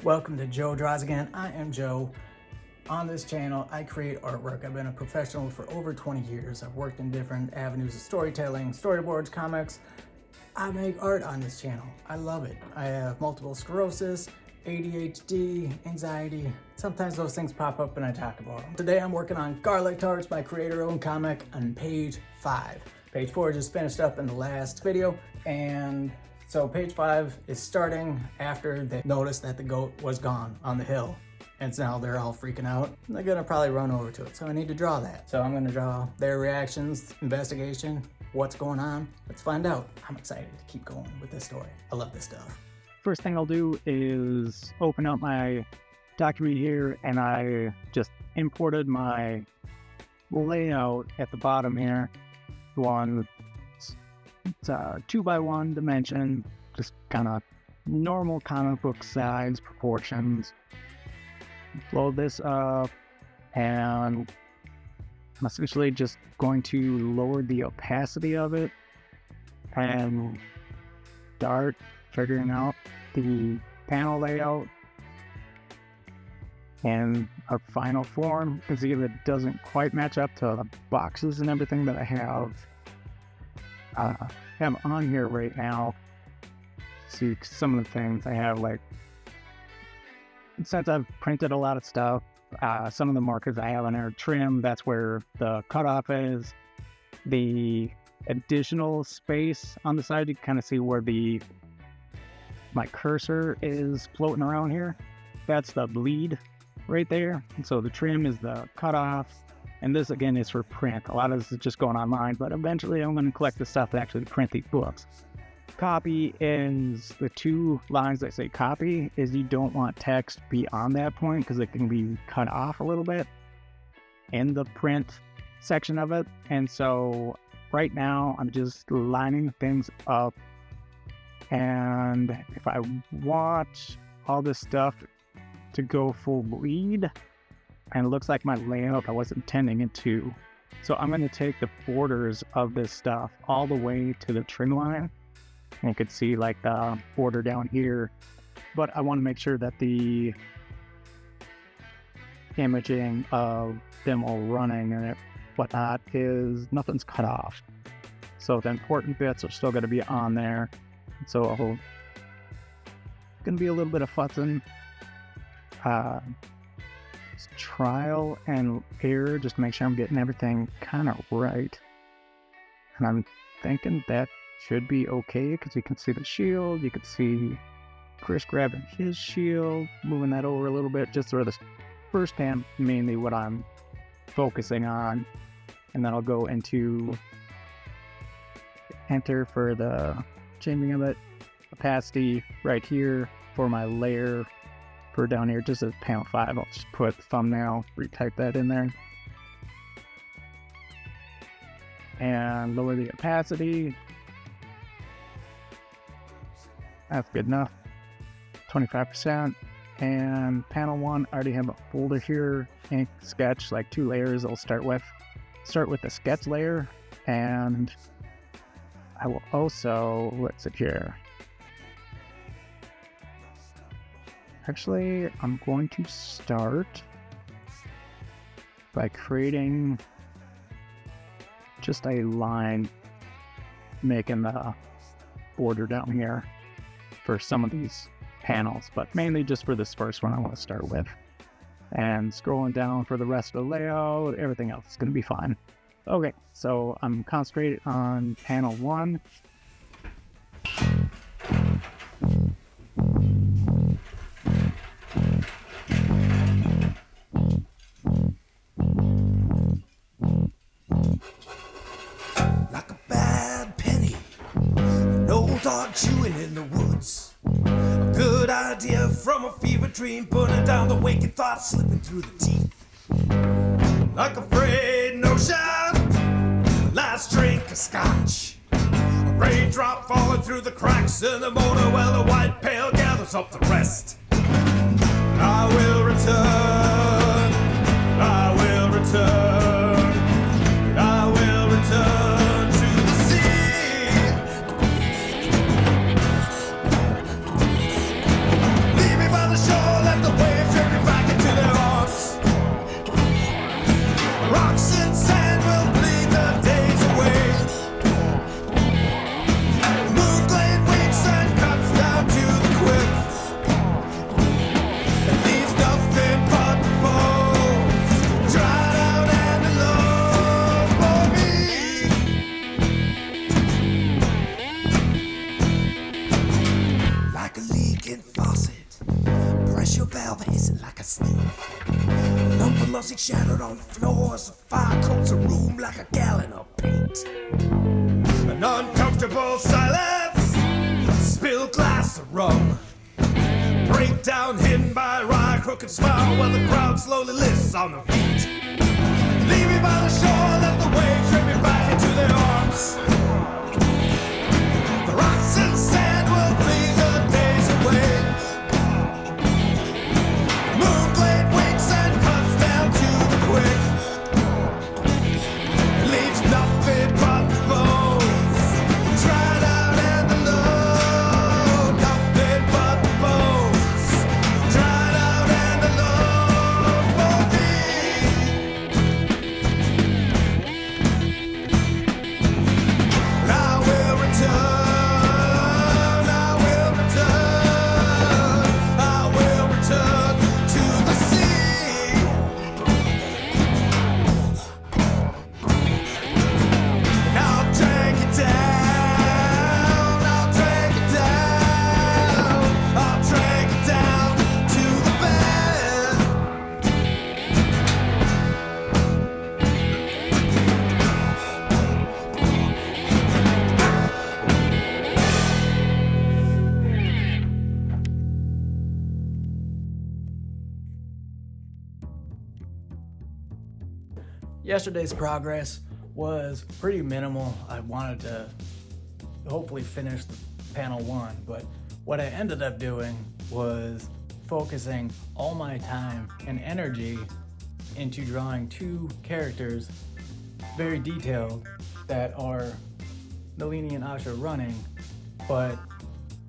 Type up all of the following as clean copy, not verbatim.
Welcome to Joe Draws Again. I am Joe. On this channel, I create artwork. I've been a professional for over 20 years. I've worked in different avenues of storytelling, storyboards, comics. I make art on this channel. I love it. I have multiple sclerosis, ADHD, anxiety. Sometimes those things pop up and I talk about them. Today I'm working on Garlic Tarts, my creator-owned comic, on page 5. Page 4 just finished up in the last video, and so page 5 is starting after they noticed that the goat was gone on the hill. And so now they're all freaking out. They're gonna probably run over to it, so I need to draw that. So I'm gonna draw their reactions, investigation, what's going on. Let's find out. I'm excited to keep going with this story. I love this stuff. First thing I'll do is open up my document here, and I just imported my layout at the bottom here. It's a 2x1 dimension, just kind of normal comic book size proportions. Load this up, and I'm essentially just going to lower the opacity of it and start figuring out the panel layout and a final form. You can see if it doesn't quite match up to the boxes and everything that I have on here right now. See some of the things I have, like, since I've printed a lot of stuff, some of the markers I have on there trim, that's where the cutoff is. The additional space on the side, you can kind of see where my cursor is floating around here. That's the bleed right there. And so the trim is the cutoff, and this again is for print. A lot of this is just going online, but eventually I'm going to collect the stuff to actually print these books. Copy is the two lines that say copy, is you don't want text beyond that point because it can be cut off a little bit in the print section of it. And so right now I'm just lining things up, and if I want all this stuff to go full bleed, and it looks like my layout I was intending it to, so I'm going to take the borders of this stuff all the way to the trim line. And you can see like the border down here, but I want to make sure that the imaging of them all running and whatnot is nothing's cut off. So the important bits are still going to be on there. So going to be a little bit of fussing, trial and error, just to make sure I'm getting everything kind of right. And I'm thinking that should be okay, because you can see the shield, you can see Chris grabbing his shield, moving that over a little bit, just for the first hand, mainly what I'm focusing on. And then I'll go into enter for the changing of it, opacity right here for my layer for down here, just as panel 5. I'll just put the thumbnail, retype that in there, and lower the opacity. That's good enough. 25%. And panel 1, I already have a folder here, ink sketch, like 2 layers I'll start with. Start with the sketch layer, and I will also, let's see here. Actually, I'm going to start by creating just a line, making the border down here for some of these panels, but mainly just for this first one I want to start with. And scrolling down for the rest of the layout, everything else is going to be fine. Okay, so I'm concentrated on panel 1. Like a bad penny, an old dog chewing in the woods. A good idea from a fever dream, putting down the waking thoughts, slipping through the teeth. Like a frayed notion, last drink of scotch. A raindrop falling through the cracks in the motor while the white pail gathers up the rest. I will return, I will return, I will return to the sea. Leave me by the shore. pressure valve hissing like a snake. Lump of lovesick shattered on the floors. Fire coats a room like a gallon of paint. An uncomfortable silence. Spilled glass of rum. Breakdown hidden by a wry, crooked smile while the crowd slowly lifts on their feet. Leave me by the shore, let the waves rip me back into their arms. The rocks and sand will flee the days away. The moon glade winks and cuts down to the quick. It leaves nothing but the bones, dried out and alone. Nothing but the bones, dried out and alone for me. I will return, I will return, I will return to the sea. And I'll drag it down, I'll drag it down, I'll drag it down to the bed. Yesterday's progress was pretty minimal. I wanted to hopefully finish panel 1, but what I ended up doing was focusing all my time and energy into drawing 2 characters, very detailed, that are Nalini and Asha running, but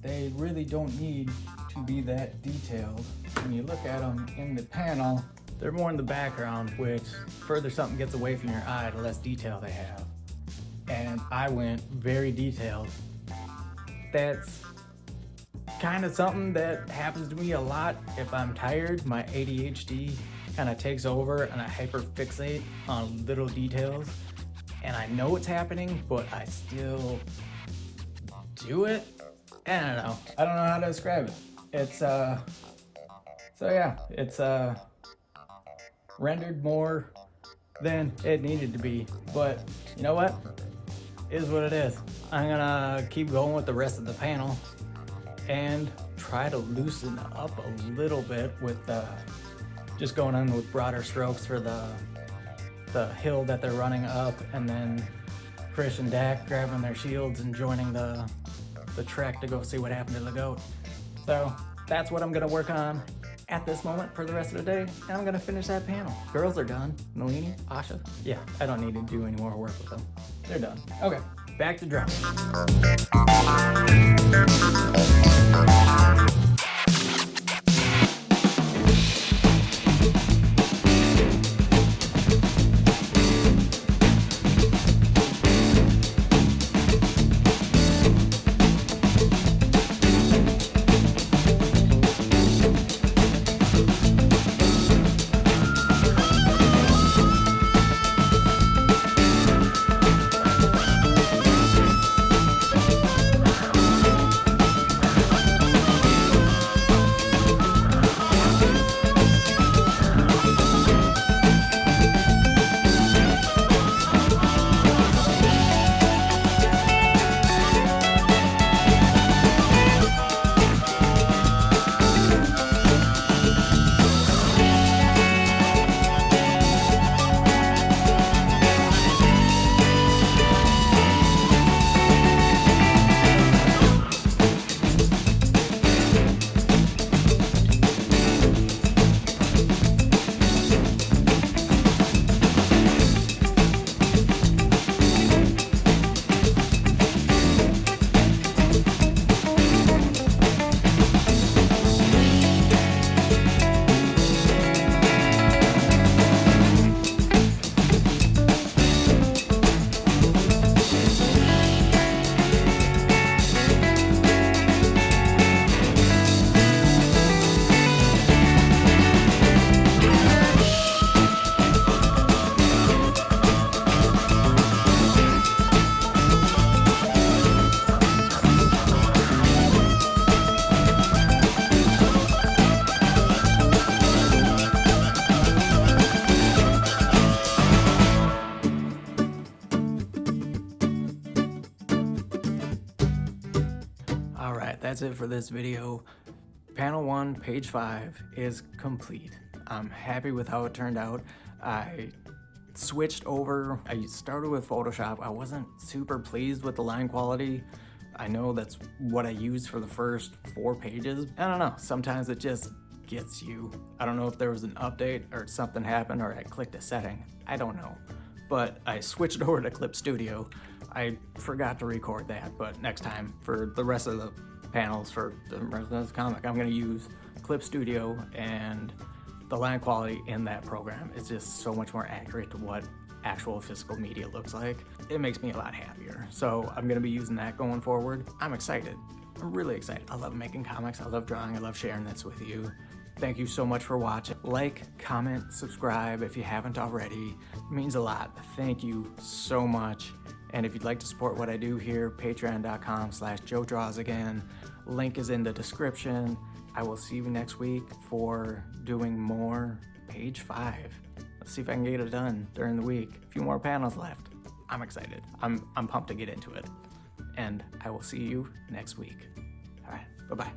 they really don't need to be that detailed. When you look at them in the panel, they're more in the background, which further something gets away from your eye, the less detail they have. And I went very detailed. That's kind of something that happens to me a lot if I'm tired. My ADHD kind of takes over and I hyperfixate on little details. And I know it's happening, but I still do it. I don't know. I don't know how to describe it. It's rendered more than it needed to be, but you know what? It is what it is. I'm gonna keep going with the rest of the panel and try to loosen up a little bit with just going on with broader strokes for the hill that they're running up, and then Chris and Dak grabbing their shields and joining the trek to go see what happened to the goat. So that's what I'm gonna work on at this moment for the rest of the day, and I'm gonna finish that panel. Girls are done. Nalini, Asha, yeah, I don't need to do any more work with them. They're done. Okay, back to drawing. that's it for this video. Panel 1, page 5 is complete. I'm happy with how it turned out. I switched over. I started with Photoshop. I wasn't super pleased with the line quality. I know that's what I used for the first 4 pages. I don't know, sometimes it just gets you. I don't know if there was an update or something happened or I clicked a setting. I don't know. But I switched over to Clip Studio. I forgot to record that, but next time for the rest of the panels for the rest of this comic, I'm gonna use Clip Studio, and the line quality in that program is just so much more accurate to what actual physical media looks like. It makes me a lot happier. So I'm gonna be using that going forward. I'm excited. I'm really excited. I love making comics. I love drawing. I love sharing this with you. Thank you so much for watching. Like, comment, subscribe if you haven't already. It means a lot. Thank you so much. And if you'd like to support what I do here, patreon.com/JoeDrawsAgain. Link is in the description. I will see you next week for doing more page 5. Let's see if I can get it done during the week. A few more panels left. I'm excited. I'm pumped to get into it. And I will see you next week. All right, bye-bye.